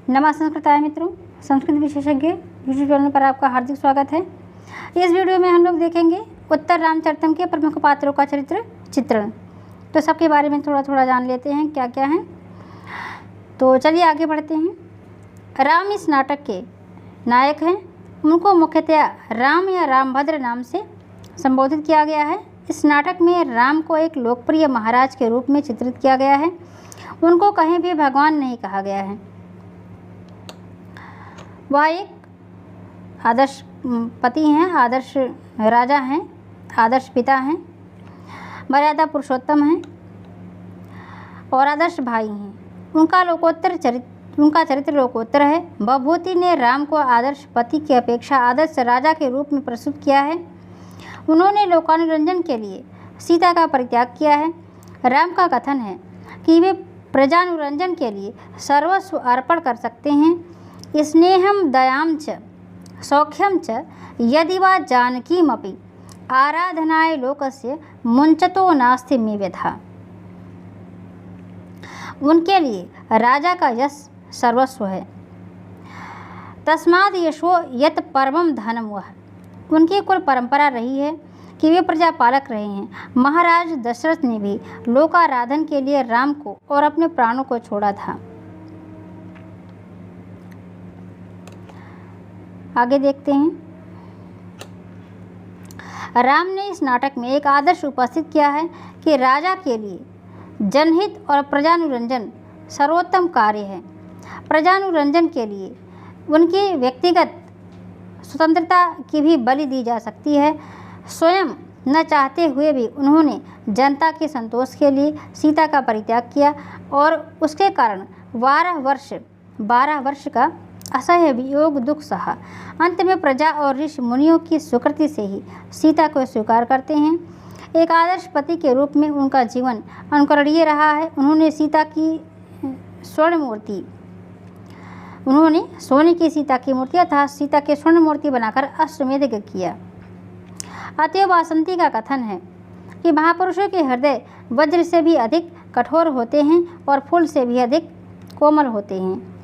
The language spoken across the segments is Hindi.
नमस्कार संस्कृताय मित्रों, संस्कृत विशेषज्ञ यूट्यूब चैनल पर आपका हार्दिक स्वागत है। इस वीडियो में हम लोग देखेंगे उत्तर रामचरितम के प्रमुख पात्रों का चरित्र चित्रण। तो सबके बारे में थोड़ा थोड़ा जान लेते हैं क्या क्या है। तो चलिए आगे बढ़ते हैं। राम इस नाटक के नायक हैं। उनको मुख्यतया राम या रामभद्र नाम से संबोधित किया गया है। इस नाटक में राम को एक लोकप्रिय महाराज के रूप में चित्रित किया गया है। उनको कहीं भी भगवान नहीं कहा गया है। वह एक आदर्श पति हैं, आदर्श राजा हैं, आदर्श पिता हैं, मर्यादा पुरुषोत्तम हैं और आदर्श भाई हैं। उनका चरित्र लोकोत्तर है। भवभूति ने राम को आदर्श पति की अपेक्षा आदर्श राजा के रूप में प्रस्तुत किया है। उन्होंने लोकानुरंजन के लिए सीता का परित्याग किया है। राम का कथन है कि वे प्रजानुरंजन के लिए सर्वस्व अर्पण कर सकते हैं। स्नेहम दयाम च सौख्यम च यदि वा जानकीमपि आराधनाय लोकस्य मुंचतो नास्ति मे व्यथा। उनके लिए राजा का यश सर्वस्व है। तस्माद् यशो यत परमं धनम वह। उनकी कुल परंपरा रही है कि वे प्रजापालक रहे हैं। महाराज दशरथ ने भी लोकाराधन के लिए राम को और अपने प्राणों को छोड़ा था। आगे देखते हैं। राम ने इस नाटक में एक आदर्श उपस्थित किया है कि राजा के लिए जनहित और प्रजानुरंजन सर्वोत्तम कार्य है। प्रजानुरंजन के लिए उनकी व्यक्तिगत स्वतंत्रता की भी बलि दी जा सकती है। स्वयं न चाहते हुए भी उन्होंने जनता के संतोष के लिए सीता का परित्याग किया और उसके कारण 12 वर्ष का असह्य वियोग दुख सहा। अंत में प्रजा और ऋषि मुनियों की स्वीकृति से ही सीता को स्वीकार करते हैं। एक आदर्श पति के रूप में उनका जीवन अनुकरणीय रहा है। उन्होंने सोने की सीता की मूर्ति अर्थात सीता के स्वर्ण मूर्ति बनाकर अश्वमेध यज्ञ किया। अतएव वासंती का कथन है कि महापुरुषों के हृदय वज्र से भी अधिक कठोर होते हैं और फूल से भी अधिक कोमल होते हैं।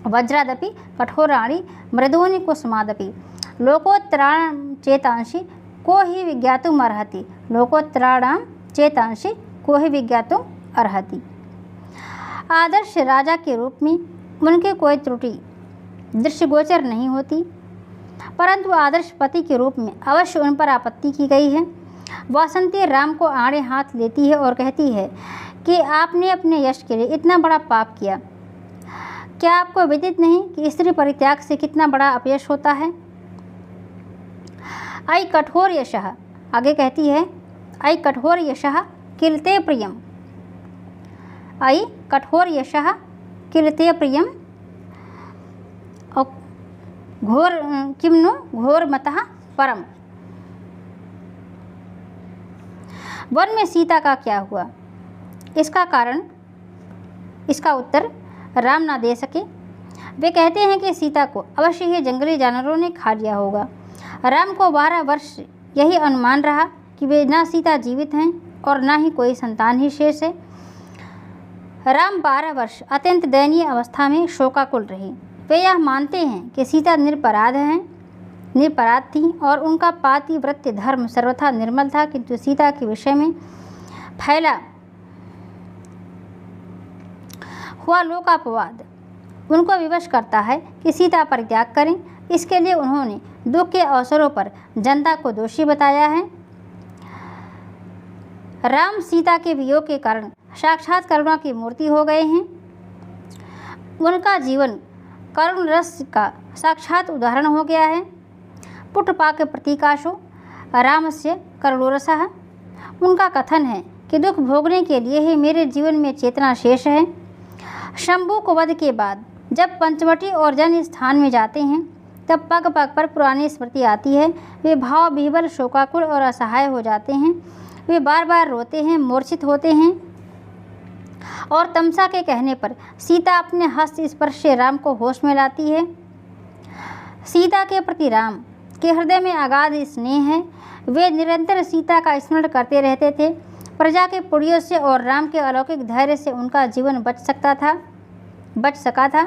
वज्रादपि कठोराणि मृदूनि कुसुमादपि लोकोत्तराणां चेतांसि को ही विज्ञातुम् अर्हति। लोकोत्तराणां चेतांसि को ही विज्ञातुम् अर्हति। आदर्श राजा के रूप में उनकी कोई त्रुटि दृष्टिगोचर नहीं होती, परंतु आदर्श पति के रूप में अवश्य उन पर आपत्ति की गई है। वासंती राम को आड़े हाथ लेती है और कहती है कि आपने अपने यश के लिए इतना बड़ा पाप किया। क्या आपको विदित नहीं कि स्त्री परित्याग से कितना बड़ा अपयश होता है। अयि कठोर यशः, आगे कहती है अयि कठोर यशः किलते प्रियम। अयि कठोर यशः किलते प्रियम और घोर किम्नु घोर मतः परम। वन में सीता का क्या हुआ, इसका उत्तर राम ना दे सके। वे कहते हैं कि सीता को अवश्य ही जंगली जानवरों ने खा लिया होगा। राम को 12 वर्ष यही अनुमान रहा कि वे ना सीता जीवित हैं और ना ही कोई संतान ही शेष है। राम 12 वर्ष अत्यंत दयनीय अवस्था में शोकाकुल रहे। वे यह मानते हैं कि सीता निरपराध थी और उनका पातिव्रत्य धर्म सर्वथा निर्मल था, किंतु सीता के विषय में फैला हुआ लोकापवाद उनको विवश करता है कि सीता परित्याग करें। इसके लिए उन्होंने दुख के अवसरों पर जनता को दोषी बताया है। राम सीता के वियोग के कारण साक्षात करुणा की मूर्ति हो गए हैं। उनका जीवन करुण रस का साक्षात उदाहरण हो गया है। पुटपाक प्रतीकाशो रामस्य करुणोरसः। उनका कथन है कि दुख भोगने के लिए ही मेरे जीवन में चेतना शेष है। शंभू को वध के बाद जब पंचवटी और जन स्थान में जाते हैं तब पग पग पर पुरानी स्मृति आती है। वे भाव विह्वल, शोकाकुल और असहाय हो जाते हैं। वे बार बार रोते हैं, मूर्छित होते हैं और तमसा के कहने पर सीता अपने हस्त स्पर्श से राम को होश में लाती है। सीता के प्रति राम के हृदय में अगाध स्नेह है। वे निरंतर सीता का स्मरण करते रहते थे। प्रजा के पुड़ियों से और राम के अलौकिक धैर्य से उनका जीवन बच सका था।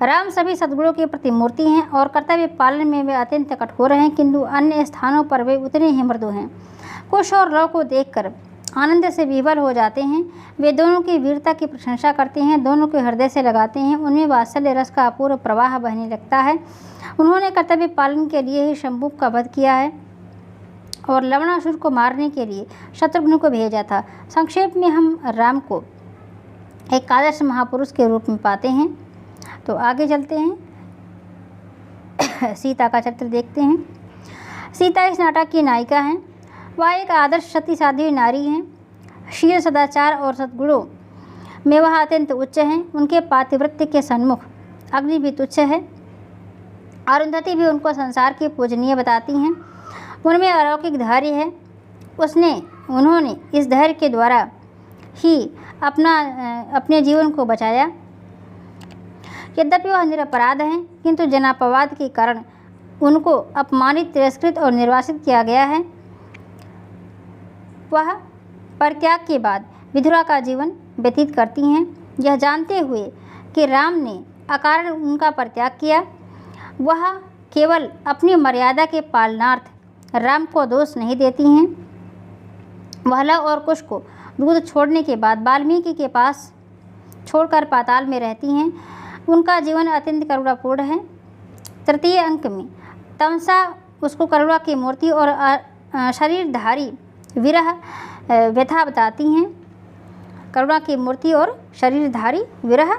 राम सभी सद्गुणों की प्रतिमूर्ति हैं और कर्तव्य पालन में वे अत्यंत कठोर हैं, किंतु अन्य स्थानों पर वे उतने ही मृदु हैं। कुश और लव को देखकर आनंद से विह्वल हो जाते हैं। वे दोनों की वीरता की प्रशंसा करते हैं, दोनों के हृदय से लगाते हैं। उनमें वात्सल्य रस का अपूर्व प्रवाह बहने लगता है। उन्होंने कर्तव्य पालन के लिए ही शंभु का वध किया है और लवणासुर को मारने के लिए शत्रुघ्न को भेजा था। संक्षेप में हम राम को एक आदर्श महापुरुष के रूप में पाते हैं। तो आगे चलते हैं, सीता का चरित्र देखते हैं। सीता इस नाटक की नायिका हैं। वह एक आदर्श सती साध्वी नारी हैं। शील, सदाचार और सद्गुणों में वह अत्यंत उच्च हैं। उनके पातिव्रत्य के सन्मुख अग्नि भी तुच्छ है। अरुंधति भी उनको संसार की पूजनीय बताती हैं। उनमें अलौकिक धैर्य है। उन्होंने इस धैर्य के द्वारा ही अपने जीवन को बचाया। यद्यपि वह निरपराध हैं, किंतु जनापवाद के कारण उनको अपमानित, तिरस्कृत और निर्वासित किया गया है। वह परित्याग के बाद विधुरा का जीवन व्यतीत करती हैं, यह जानते हुए कि राम ने अकारण उनका परित्याग किया। वह केवल अपनी मर्यादा के पालनार्थ राम को दोष नहीं देती हैं। वह लव और कुश को दूध छोड़ने के बाद वाल्मीकि के पास छोड़कर पाताल में रहती हैं। उनका जीवन अत्यंत करुणापूर्ण है। तृतीय अंक में तमसा उसको करुणा की मूर्ति और शरीरधारी विरह व्यथा बताती हैं। करुणा की मूर्ति और शरीरधारी विरह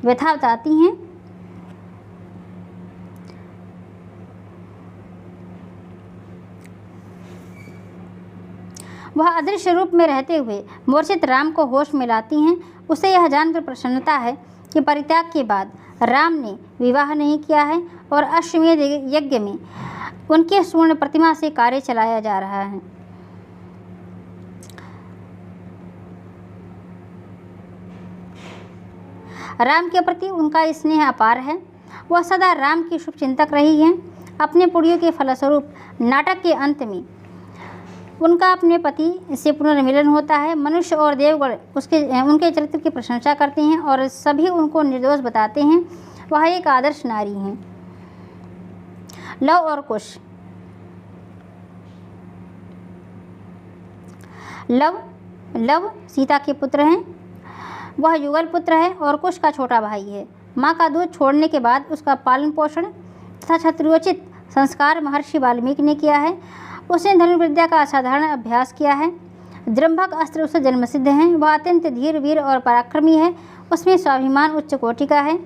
व्यथा बताती हैं। वह अदृश्य रूप में रहते हुए मूर्छित राम को होश में लाती हैं। उसे यह जानकर प्रसन्नता है कि परित्याग के बाद राम ने विवाह नहीं किया है और अश्वमेध यज्ञ में उनके स्वर्ण प्रतिमा से कार्य चलाया जा रहा है। राम के प्रति उनका स्नेह अपार है। वह सदा राम की शुभ चिंतक रही हैं। अपने पुण्यों के फलस्वरूप नाटक के अंत में उनका अपने पति से पुनर्मिलन होता है। मनुष्य और देवगण उनके चरित्र की प्रशंसा करते हैं और सभी उनको निर्दोष बताते हैं। वह एक आदर्श नारी हैं। लव और कुश। लव सीता के पुत्र हैं। वह युगल पुत्र है और कुश का छोटा भाई है। माँ का दूध छोड़ने के बाद उसका पालन पोषण तथा क्षत्रियोचित संस्कार महर्षि वाल्मीकि ने किया है। उसने धनुर्विद्या का असाधारण अभ्यास किया है। द्रंभक अस्त्र उससे जन्मसिद्ध हैं। वह अत्यंत धीर, वीर और पराक्रमी है। उसमें स्वाभिमान उच्च कोटि का है।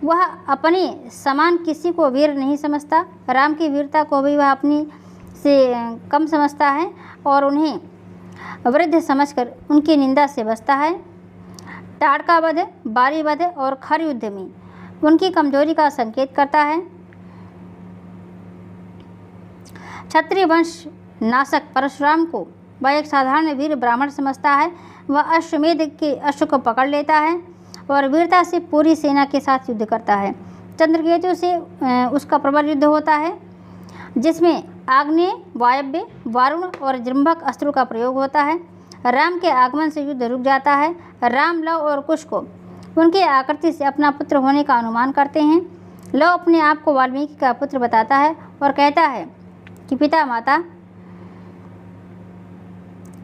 वह अपने समान किसी को वीर नहीं समझता। राम की वीरता को भी वह अपनी से कम समझता है और उन्हें वृद्ध समझकर उनकी निंदा से बचता है। ताड़का वध, बारी वध और खर युद्ध में उनकी कमजोरी का संकेत करता है। क्षत्रिय वंश नाशक परशुराम को वह एक साधारण वीर ब्राह्मण समझता है। वह अश्वमेध के अश्व को पकड़ लेता है और वीरता से पूरी सेना के साथ युद्ध करता है। चंद्रकेतु से उसका प्रबल युद्ध होता है, जिसमें आग्नेय, वायव्य, वारुण और जृंभक अस्त्रों का प्रयोग होता है। राम के आगमन से युद्ध रुक जाता है। राम लव और कुश को उनके आकृति से अपना पुत्र होने का अनुमान करते हैं। लव अपने आप को वाल्मीकि का पुत्र बताता है और कहता है कि पिता माता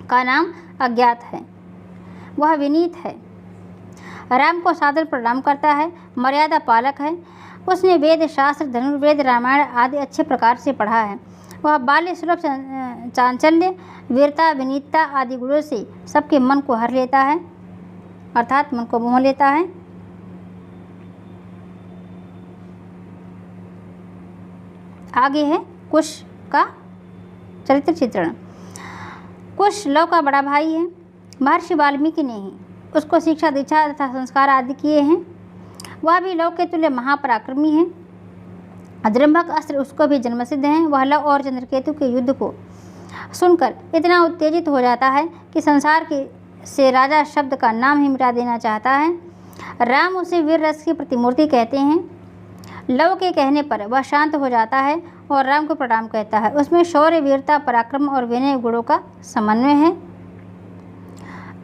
का नाम अज्ञात है। वह विनीत है। राम को सादर प्रणाम करता है। मर्यादा पालक है। उसने वेद, शास्त्र, धनुर्वेद, रामायण आदि अच्छे प्रकार से पढ़ा है। वह बाल्य सुलभ चांचल्य, वीरता, विनीतता आदि गुणों से सबके मन को हर लेता है, अर्थात मन को मोह लेता है। आगे है कुश का चरित्र चित्रण। कुश लव का बड़ा भाई है। महर्षि वाल्मीकि ने ही उसको शिक्षा, दीक्षा तथा संस्कार आदि किए हैं। वह भी लव के तुल्य महापराक्रमी है। द्रंभक अस्त्र उसको भी जन्मसिद्ध हैं। वह लव और चंद्रकेतु के युद्ध को सुनकर इतना उत्तेजित हो जाता है कि संसार से राजा शब्द का नाम ही मिटा देना चाहता है। राम उसे वीर रस की प्रतिमूर्ति कहते हैं। लव के कहने पर वह शांत हो जाता है और राम को प्रणाम कहता है। उसमें शौर्य, वीरता, पराक्रम और विनय गुणों का समन्वय है।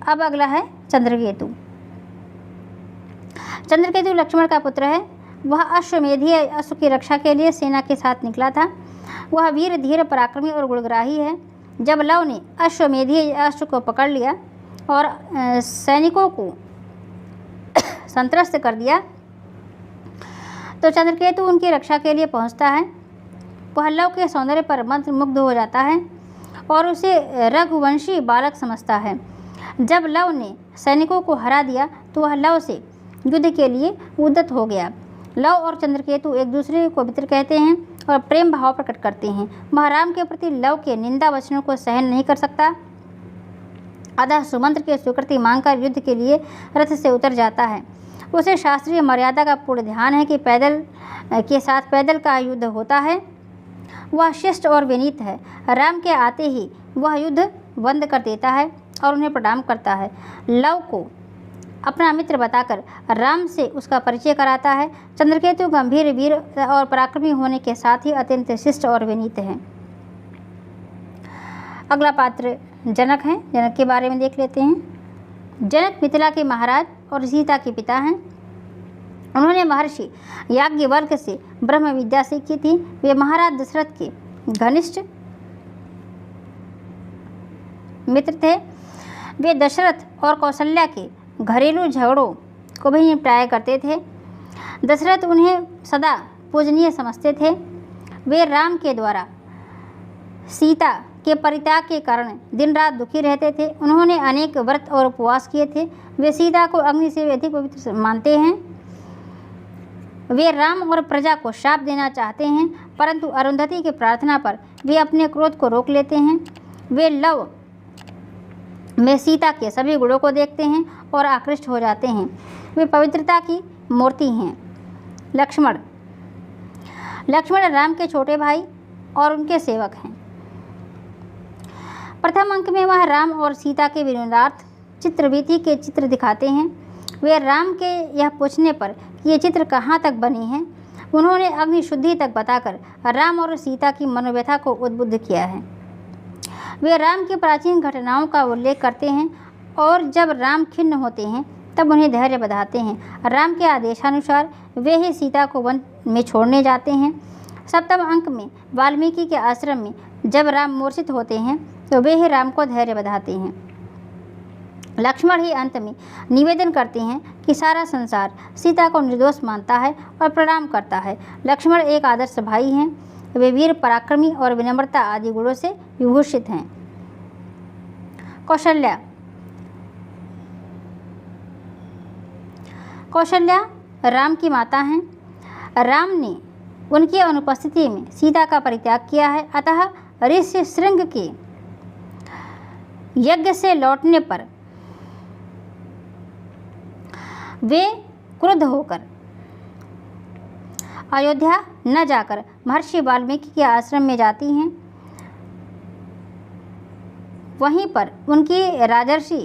अब अगला है चंद्रकेतु। चंद्रकेतु लक्ष्मण का पुत्र है। वह अश्वमेधीय अश्व की रक्षा के लिए सेना के साथ निकला था। वह वीर, धीर, पराक्रमी और गुणग्राही है। जब लव ने अश्वमेधीय अश्व को पकड़ लिया और सैनिकों को संत्रस्त कर दिया तो चंद्रकेतु उनकी रक्षा के लिए पहुंचता है। वह लव के सौंदर्य पर मंत्रमुग्ध हो जाता है और उसे रघुवंशी बालक समझता है। जब लव ने सैनिकों को हरा दिया तो वह लव से युद्ध के लिए उद्यत हो गया। लव और चंद्रकेतु एक दूसरे को मित्र कहते हैं और प्रेम भाव प्रकट करते हैं। वह राम के प्रति लव के निंदा वचनों को सहन नहीं कर सकता, अतः सुमंत्र के स्वीकृति मांगकर युद्ध के लिए रथ से उतर जाता है। उसे शास्त्रीय मर्यादा का पूर्ण ध्यान है कि पैदल के साथ पैदल का युद्ध होता है। वह शिष्ट और विनीत है। राम के आते ही वह युद्ध बंद कर देता है और उन्हें प्रणाम करता है। लव को अपना मित्र बताकर राम से उसका परिचय कराता है। चंद्रकेतु गंभीर, वीर और पराक्रमी होने के साथ ही अत्यंत शिष्ट और विनीत हैं। अगला पात्र जनक हैं। जनक के बारे में देख लेते हैं। जनक मिथिला के महाराज और सीता के पिता हैं। उन्होंने महर्षि याज्ञवल्क्य से ब्रह्म विद्या सीखी थी। वे महाराज दशरथ के घनिष्ठ मित्र थे। वे दशरथ और कौशल्या के घरेलू झगड़ों को भी निपटाया करते थे। दशरथ उन्हें सदा पूजनीय समझते थे। वे राम के द्वारा सीता के परित्याग के कारण दिन रात दुखी रहते थे। उन्होंने अनेक व्रत और उपवास किए थे। वे सीता को अग्नि से अधिक पवित्र मानते हैं। वे राम और प्रजा को शाप देना चाहते हैं, परंतु अरुंधति की प्रार्थना पर वे अपने क्रोध को रोक लेते हैं। वे लव में सीता के सभी गुणों को देखते हैं और आकृष्ट हो जाते हैं। वे पवित्रता की मूर्ति हैं। लक्ष्मण राम के छोटे भाई और उनके सेवक हैं। प्रथम अंक में वह राम और सीता के विनोदार्थ चित्रवीथी के चित्र दिखाते हैं। वे राम के यह पूछने पर कि ये चित्र कहाँ तक बनी हैं, उन्होंने अग्नि शुद्धि तक बताकर राम और सीता की मनोव्यथा को उद्बुद्ध किया है। वे राम की प्राचीन घटनाओं का उल्लेख करते हैं और जब राम खिन्न होते हैं तब उन्हें धैर्य बधाते हैं। राम के आदेशानुसार वे ही सीता को वन में छोड़ने जाते हैं। सप्तम अंक में वाल्मीकि के आश्रम में जब राम मूर्छित होते हैं तो वे ही राम को धैर्य बधाते हैं। लक्ष्मण ही अंत में निवेदन करते हैं कि सारा संसार सीता को निर्दोष मानता है और प्रणाम करता है। लक्ष्मण एक आदर्श भाई हैं। वे वीर, पराक्रमी और विनम्रता आदि गुणों से विभूषित हैं। कौशल्या राम की माता हैं। राम ने उनकी अनुपस्थिति में सीता का परित्याग किया है, अतः ऋषि श्रृंग के यज्ञ से लौटने पर वे क्रुद्ध होकर अयोध्या न जाकर महर्षि वाल्मीकि के आश्रम में जाती हैं। वहीं पर उनकी राजर्षि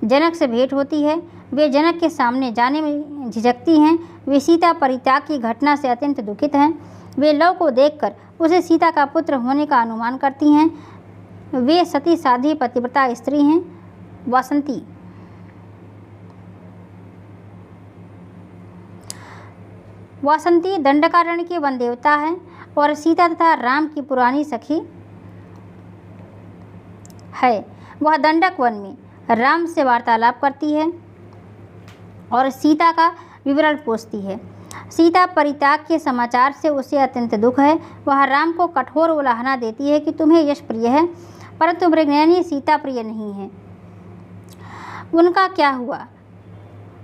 जनक से भेंट होती है। वे जनक के सामने जाने में झिझकती हैं। वे सीता परित्याग की घटना से अत्यंत दुखित हैं। वे लव को देखकर उसे सीता का पुत्र होने का अनुमान करती हैं। वे सती साध्वी पतिव्रता स्त्री हैं। वासंती दंडकारण्य की वन देवता है और सीता तथा राम की पुरानी सखी है। वह दंडक वन में राम से वार्तालाप करती है और सीता का विवरण पूछती है। सीता परित्याग के समाचार से उसे अत्यंत दुख है। वह राम को कठोर उलाहना देती है कि तुम्हें यश प्रिय है, परंतु मृगनयनी सीता प्रिय नहीं है। उनका क्या हुआ?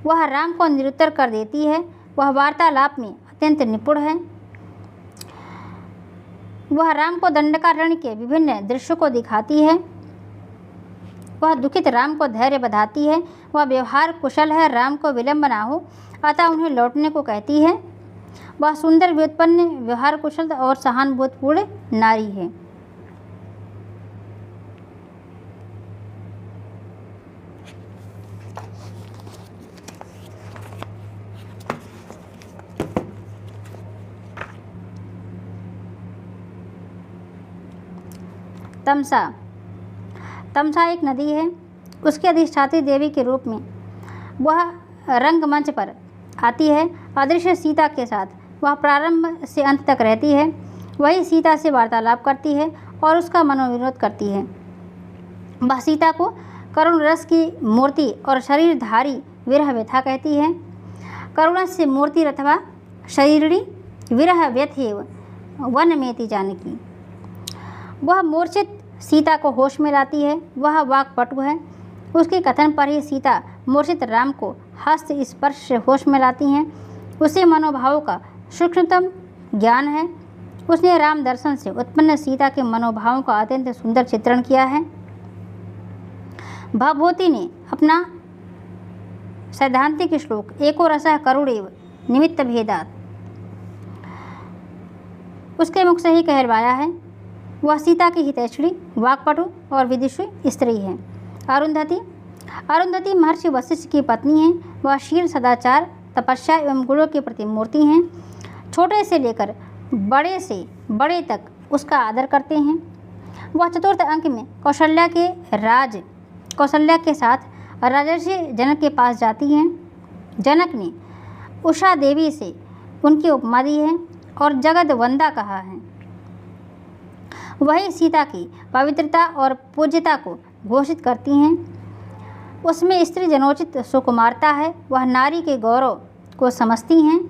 वह राम को निरुत्तर कर देती है। वह वार्तालाप में अत्यंत निपुण है। वह राम को दंडकारण्य के विभिन्न दृश्यों को दिखाती है। वह दुखित राम को धैर्य बधाती है। वह व्यवहार कुशल है, राम को विलंब ना हो, अतः उन्हें लौटने को कहती है। वह सुंदर, व्युत्पन्न, व्यवहार कुशल और सहानुभूतिपूर्ण नारी है। तमसा एक नदी है। उसके अधिष्ठात्री देवी के रूप में वह रंगमंच पर आती है। अदृश्य सीता के साथ वह प्रारंभ से अंत तक रहती है। वही सीता से वार्तालाप करती है और उसका मनोविनोद करती है। वह सीता को करुण रस की मूर्ति और शरीरधारी विरह व्यथा कहती है। करुण से मूर्ति अथवा शरीरी विरह व्यथेव वनमेति जानकी। वह मूर्छित सीता को होश में लाती है। वह वाक्पटु है। उसके कथन पर ही सीता मूर्छित राम को हस्त स्पर्श से होश में लाती हैं। उसे मनोभावों का सूक्ष्मतम ज्ञान है। उसने राम दर्शन से उत्पन्न सीता के मनोभावों का अत्यंत सुंदर चित्रण किया है। भवभूति ने अपना सैद्धांतिक श्लोक एको रसः करुणेव निमित्त भेदात उसके मुख से ही कहलवाया है। वह सीता की हितैषणी, वाक्पटु और विदुषी स्त्री है। अरुंधति महर्षि वशिष्ठ की पत्नी है। वह शील, सदाचार, तपस्या एवं गुणों की प्रतिमूर्ति हैं। छोटे से लेकर बड़े से बड़े तक उसका आदर करते हैं। वह चतुर्थ अंक में कौशल्या के साथ राजर्षि जनक के पास जाती हैं। जनक ने उषा देवी से उनकी उपमा दी है और जगद वंदा कहा है। वही सीता की पवित्रता और पूज्यता को घोषित करती हैं। उसमें स्त्री जनोचित सुकुमारता है। वह नारी के गौरव को समझती हैं।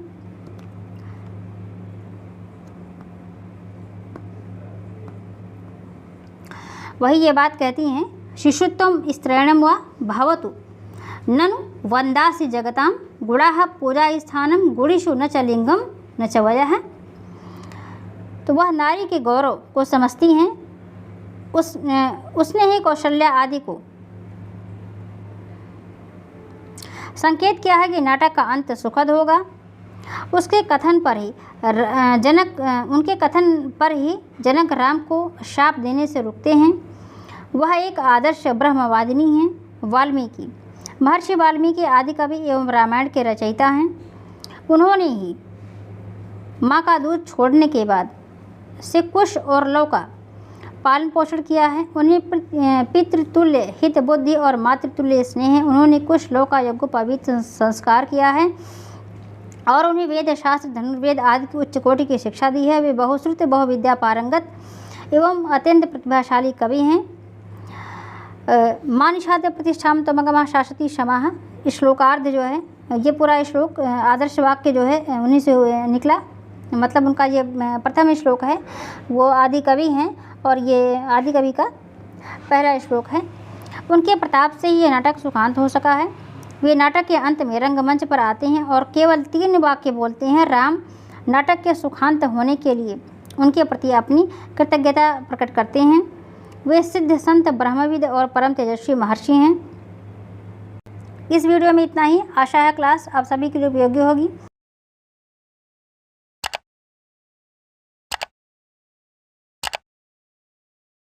वही ये बात कहती हैं, शिशुत्वम स्त्रैणम व भवतु ननु वंदासि जगताम गुणाः पूजा स्थानम गुणिषु न च लिंगम न च वयः। तो वह नारी के गौरव को समझती हैं। उसने ही कौशल्या आदि को संकेत किया है कि नाटक का अंत सुखद होगा। उनके कथन पर ही जनक राम को शाप देने से रुकते हैं। वह एक आदर्श ब्रह्मवादिनी हैं। वाल्मीकि महर्षि वाल्मीकि आदि कवि एवं रामायण के रचयिता हैं। उन्होंने ही माँ का दूध छोड़ने के बाद से कुश और लव का पालन पोषण किया है। उन्हें पितृतुल्य हित बुद्धि और मातृतुल्य स्नेह है। उन्होंने कुश लव का यज्ञोपवीत संस्कार किया है और उन्हें वेद शास्त्र, धनुर्वेद आदि की उच्च कोटि की शिक्षा दी है। वे बहुश्रुत, बहुविद्या पारंगत एवं अत्यंत प्रतिभाशाली कवि हैं। मानिषाद्य प्रतिष्ठाम तमगमा शाश्वती क्षमा श्लोकार्ध जो है, ये पूरा श्लोक आदर्श वाक्य जो है उन्हीं से निकला। मतलब उनका ये प्रथम श्लोक है। वो आदि कवि हैं और ये आदि कवि का पहला श्लोक है। उनके प्रताप से ये नाटक सुखांत हो सका है। वे नाटक के अंत में रंगमंच पर आते हैं और केवल 3 वाक्य बोलते हैं। राम नाटक के सुखांत होने के लिए उनके प्रति अपनी कृतज्ञता प्रकट करते हैं। वे सिद्ध संत, ब्रह्मविद और परम तेजस्वी महर्षि हैं। इस वीडियो में इतना ही। आशा है क्लास आप सभी के लिए उपयोगी होगी।